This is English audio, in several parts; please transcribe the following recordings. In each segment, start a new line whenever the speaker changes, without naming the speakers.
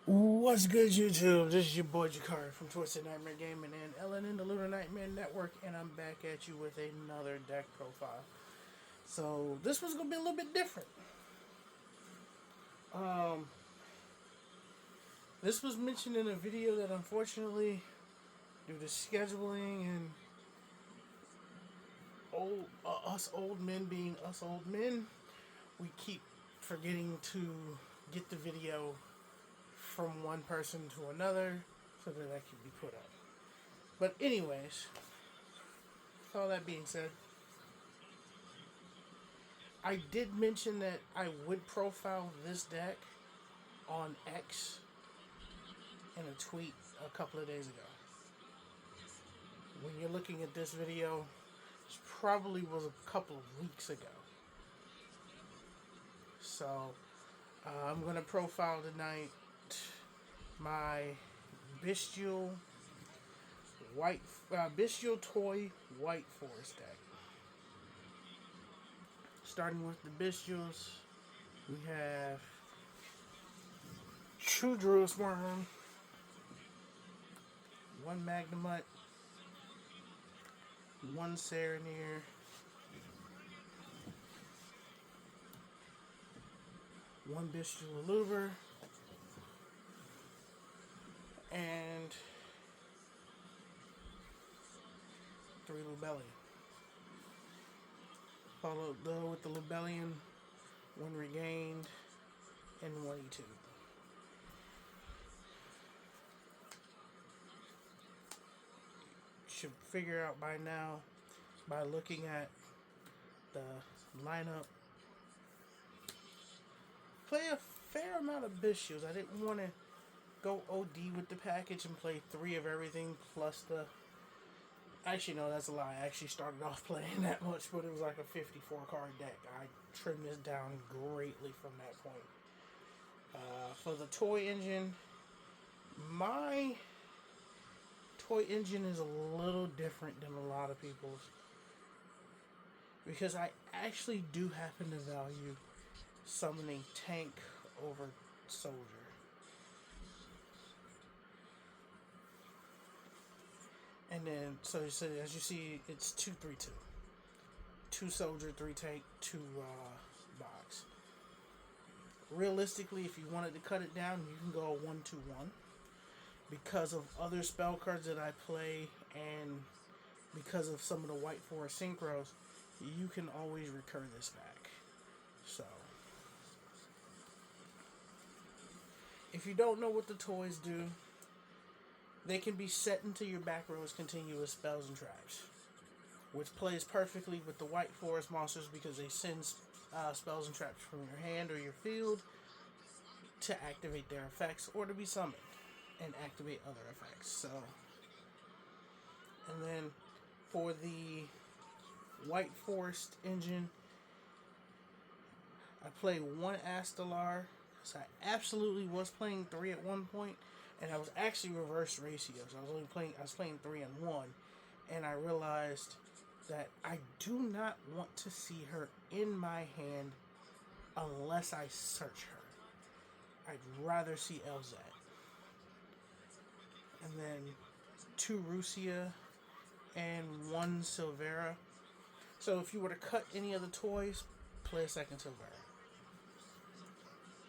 What's good, YouTube? This is your boy Jakari from Twisted Nightmare Gaming and Ellen in the Lunar Nightmare Network, and I'm back at you with another deck profile. So this one's gonna be a little bit different. This was mentioned in a video that unfortunately, due to scheduling and us old men being us old men, we keep forgetting to get the video from one person to another so that can be put up. But anyways, with all that being said, I did mention that I would profile this deck on X in a tweet a couple of days ago. When you're looking at this video, it probably was a couple of weeks ago. So I'm going to profile tonight my Bystial Bystial toy White Forest deck. Starting with the Bystials, we have True Druid's Worm, one Magnemite, one Serenir, one Bystial Eluver, and 3 Lubellion. Followed though with the Lubellion, 1 Regained, and 1 E2. Should figure out by now, by looking at the lineup, play a fair amount of Bystials. I didn't want to go OD with the package and play 3 of everything plus the... Actually, no, that's a lie. I actually started off playing that much, but it was like a 54 card deck. I trimmed this down greatly from that point. For the toy engine, my toy engine is a little different than a lot of people's, because I actually do happen to value summoning tank over soldier. And then, so as you see, it's 2-3-2. 2 soldier, 3 tank, 2 box. Realistically, if you wanted to cut it down, you can go 1-2-1. Because of other spell cards that I play, and because of some of the White Forest synchros, you can always recur this back. So, if you don't know what the toys do, they can be set into your back row as continuous spells and traps, which plays perfectly with the White Forest monsters because they send spells and traps from your hand or your field to activate their effects or to be summoned and activate other effects. So, and then for the White Forest engine, I play 1 Astalar. So I absolutely was playing 3 at one point, and I was actually reverse ratios. I was playing 3 and 1, and I realized that I do not want to see her in my hand unless I search her. I'd rather see Elzad. And then 2 Rusia and 1 Silvera. So if you were to cut any of the toys, play a second Silvera.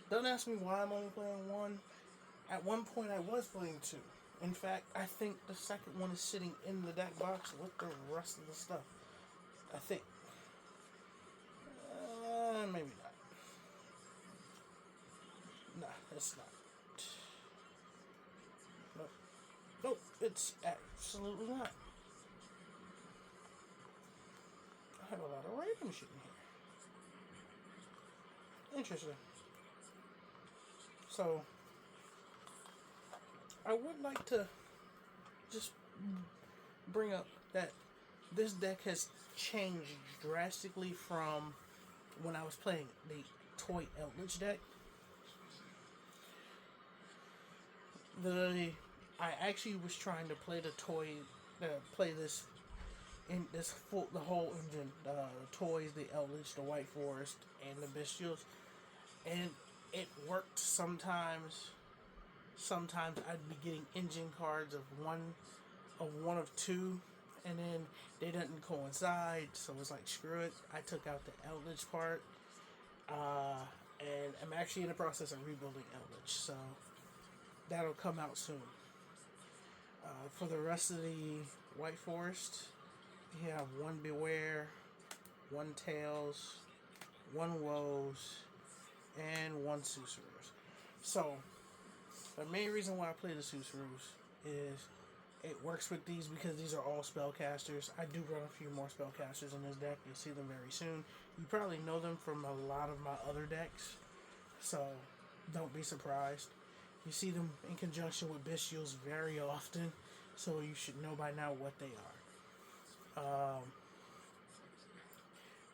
Don't ask me why I'm only playing 1. At one point I was playing 2. In fact, I think the second one is sitting in the deck box with the rest of the stuff. I think. Maybe not. Nah, it's not. Nope. Nope, it's absolutely not. I have a lot of random shit in here. Interesting. So, I would like to just bring up that this deck has changed drastically from when I was playing the Toy Eldritch deck. I actually was trying to play the toy, play this in this the whole engine, the toys, the Eldritch, the White Forest, and the Bystials, and it worked sometimes, Sometimes I'd be getting engine cards of one of two, and then they didn't coincide, so it's like screw it. I took out the Eldritch part, and I'm actually in the process of rebuilding Eldritch, so that'll come out soon. For the rest of the White Forest, you have one Beware, one Tails, one Woes, and one Susurus. So, the main reason why I play the Susurus is it works with these because these are all spellcasters. I do run a few more spellcasters in this deck. You'll see them very soon. You probably know them from a lot of my other decks, so don't be surprised. You see them in conjunction with Bystials very often, so you should know by now what they are.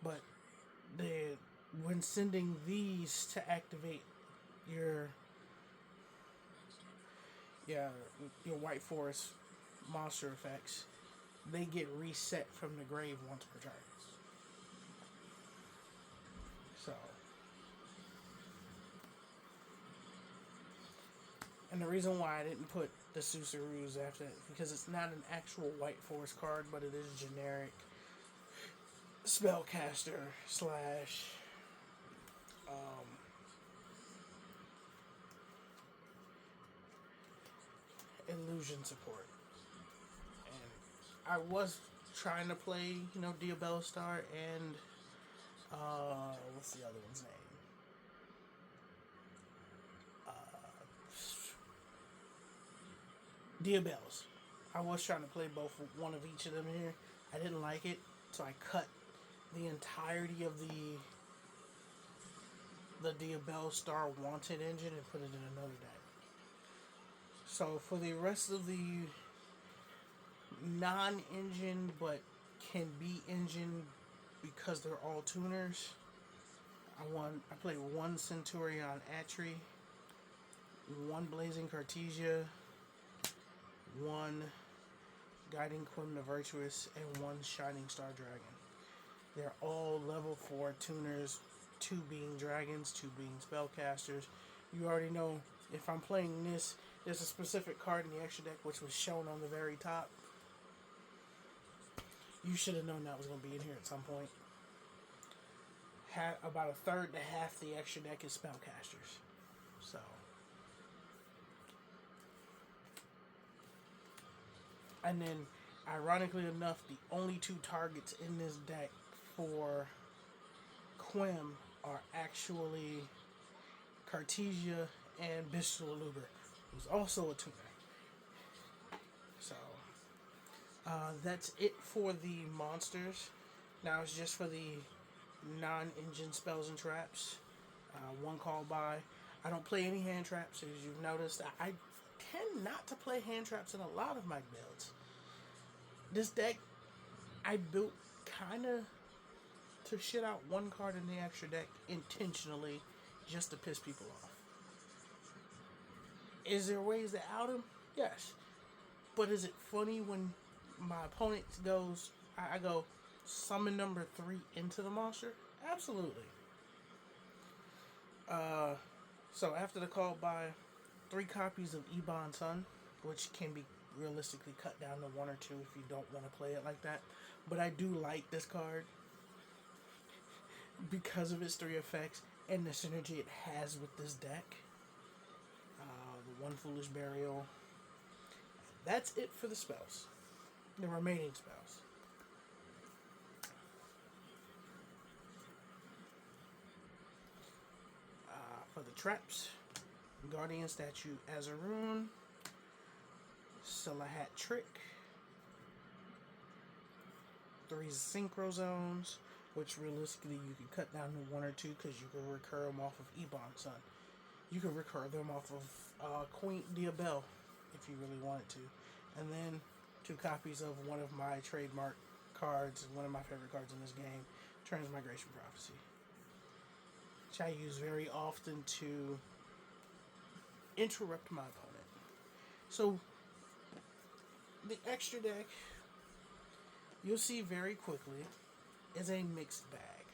But when sending these to activate your White Forest monster effects, they get reset from the grave once per turn. So, and the reason why I didn't put the Susurus after it, because it's not an actual White Forest card, but it is generic spellcaster slash illusion support. And I was trying to play, Diabella Star and what's the other one's name? Diabellas. I was trying to play one of each of them here. I didn't like it, so I cut the entirety of the Diabella Star Wanted engine and put it in another deck. So for the rest of the non-engine but can be engine because they're all tuners, I play one Centurion Atri, one Blazing Cartesia, one Guiding Quim the Virtuous, and one Shining Star Dragon. They're all level 4 tuners, 2 being dragons, 2 being spellcasters. You already know if I'm playing this, there's a specific card in the extra deck which was shown on the very top. You should have known that was going to be in here at some point. About a third to half the extra deck is spellcasters. So, and then, ironically enough, the only 2 targets in this deck for Quim are actually Cartesia and Bystial Luber, who's also a tuner. So, that's it for the monsters. Now it's just for the non-engine spells and traps. One call by. I don't play any hand traps, as you've noticed. I tend not to play hand traps in a lot of my builds. This deck, I built kind of to shit out one card in the extra deck intentionally just to piss people off. Is there ways to out him? Yes. But is it funny when my opponent goes, I go, summon number 3 into the monster? Absolutely. So after the call by, 3 copies of Ebon Sun, which can be realistically cut down to 1 or 2 if you don't want to play it like that. But I do like this card because of its 3 effects and the synergy it has with this deck. The One Foolish Burial. That's it for the spells. The remaining spells. For the traps, Guardian Statue Azaroon, Silahat Trick, 3 Synchro Zones, which realistically you can cut down to 1 or 2 because you can recur them off of Ebon Sun. You can recur them off of Queen Diabelle if you really wanted to. And then 2 copies of one of my trademark cards, one of my favorite cards in this game, Transmigration Prophecy, which I use very often to interrupt my opponent. So, the extra deck, you'll see very quickly, is a mixed bag.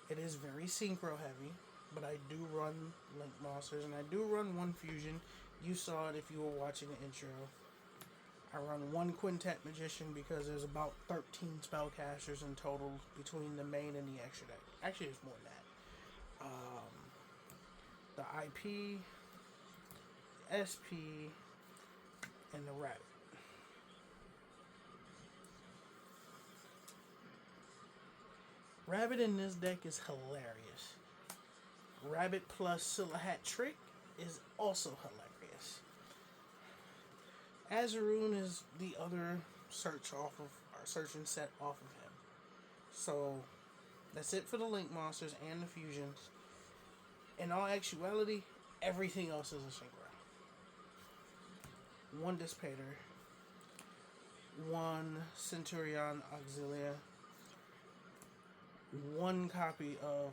It is very synchro heavy, but I do run Link monsters, and I do run 1 fusion You saw it if you were watching the intro. I run one Quintet Magician because there's about 13 spellcasters in total between the main and the extra deck. Actually, there's more than that. The IP, SP, and the Rabbit. Rabbit in this deck is hilarious. Rabbit plus Silahat Trick is also hilarious. Azaroon is the other search and set off of him. So that's it for the Link monsters and the fusions. In all actuality, everything else is a synchro. One Dissipator, one Centurion Auxilia, one copy of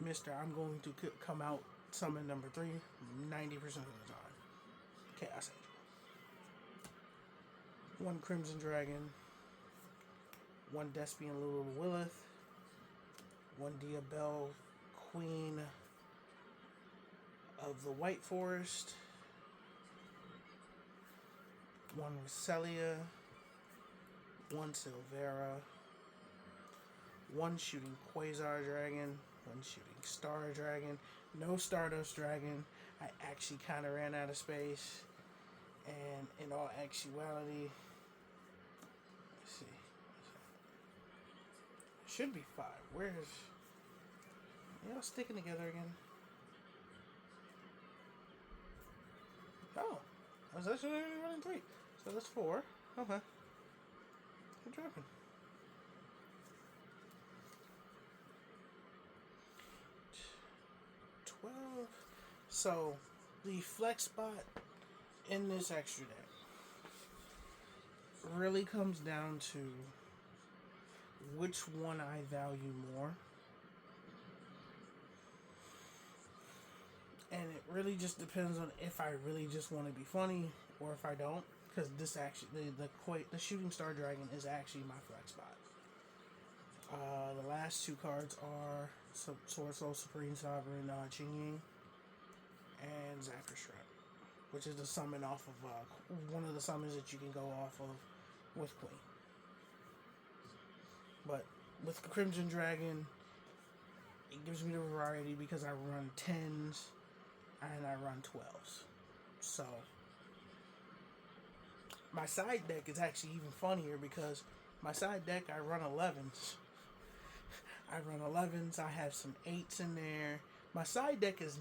Mr. I'm going to come out summon number 3 90% of the time. Chaos Angel. One Crimson Dragon, one Despian Lilith, one Diabelle Queen of the White Forest, one Roselia, one Silvera, one Shooting Quasar Dragon, one Shooting Star Dragon, no Stardust Dragon. I actually kind of ran out of space, and in all actuality, let's see, should be 5. Where's y'all sticking together again? Oh, I was actually only running 3, so that's 4. Okay, good dropping. So, the flex spot in this extra deck really comes down to which one I value more. And it really just depends on if I really just want to be funny or if I don't. Because this actually, the Shooting Star Dragon is actually my flex spot. The last 2 cards are Sword Soul Supreme Sovereign Qingying and Zakrashret, which is the summon off of one of the summons that you can go off of with Queen. But with Crimson Dragon, it gives me the variety because I run 10s and I run 12s. So my side deck is actually even funnier because my side deck I run 11s. I run 11s. I have some 8s in there. My side deck is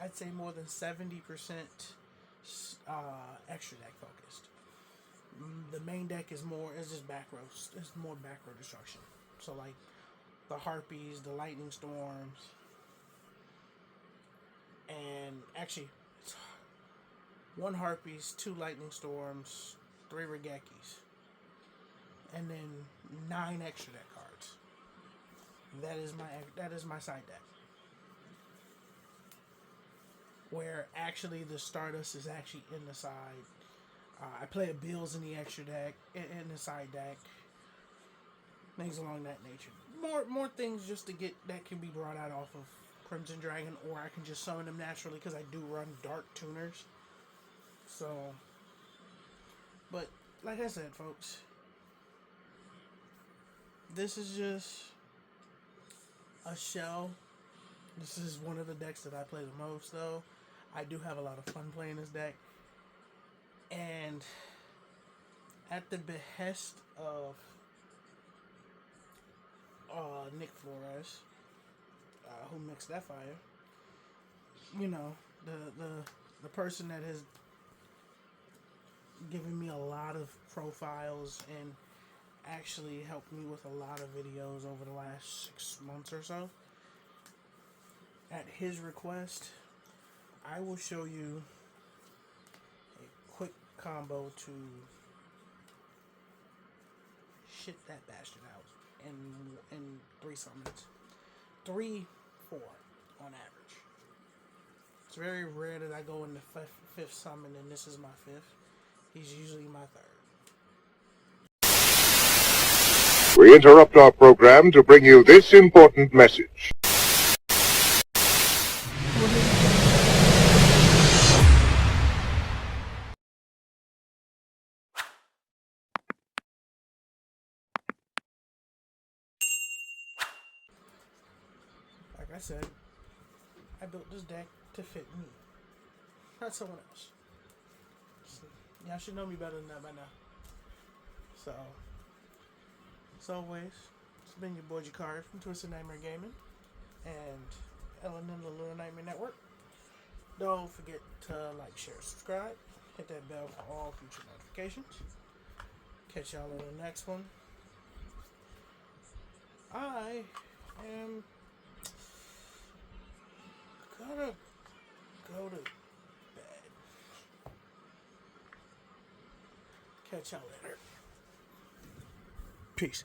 I'd say more than 70% extra deck focused. The main deck is just back row. It's more back row destruction. So like the Harpies, the Lightning Storms, and actually it's 1 Harpies, 2 Lightning Storms, 3 Regekis, and then 9 extra deck cards. That is my side deck. Where actually the Stardust is actually in the side. I play a Bills in the extra deck, in the side deck. Things along that nature. More things just to get that can be brought out off of Crimson Dragon, or I can just summon them naturally because I do run Dark Tuners. So, but like I said, folks, this is just a shell. This is one of the decks that I play the most, though. I do have a lot of fun playing this deck. And at the behest of Nick Flores, who mixed that fire, you know, the person that has given me a lot of profiles and actually helped me with a lot of videos over the last 6 months or so. At his request, I will show you a quick combo to shit that bastard out in 3 summons. 3, 4 on average. It's very rare that I go in the 5th summon and this is my 5th. He's usually my 3rd.
We interrupt our program to bring you this important message.
Well, I said, I built this deck to fit me, not someone else. Y'all should know me better than that by now. So, as always, it's been your boy Jakari from Twisted Nightmare Gaming and Ellen and the Little Nightmare Network. Don't forget to like, share, subscribe. Hit that bell for all future notifications. Catch y'all in the next one. I am gonna go to bed. Catch y'all later. Peace.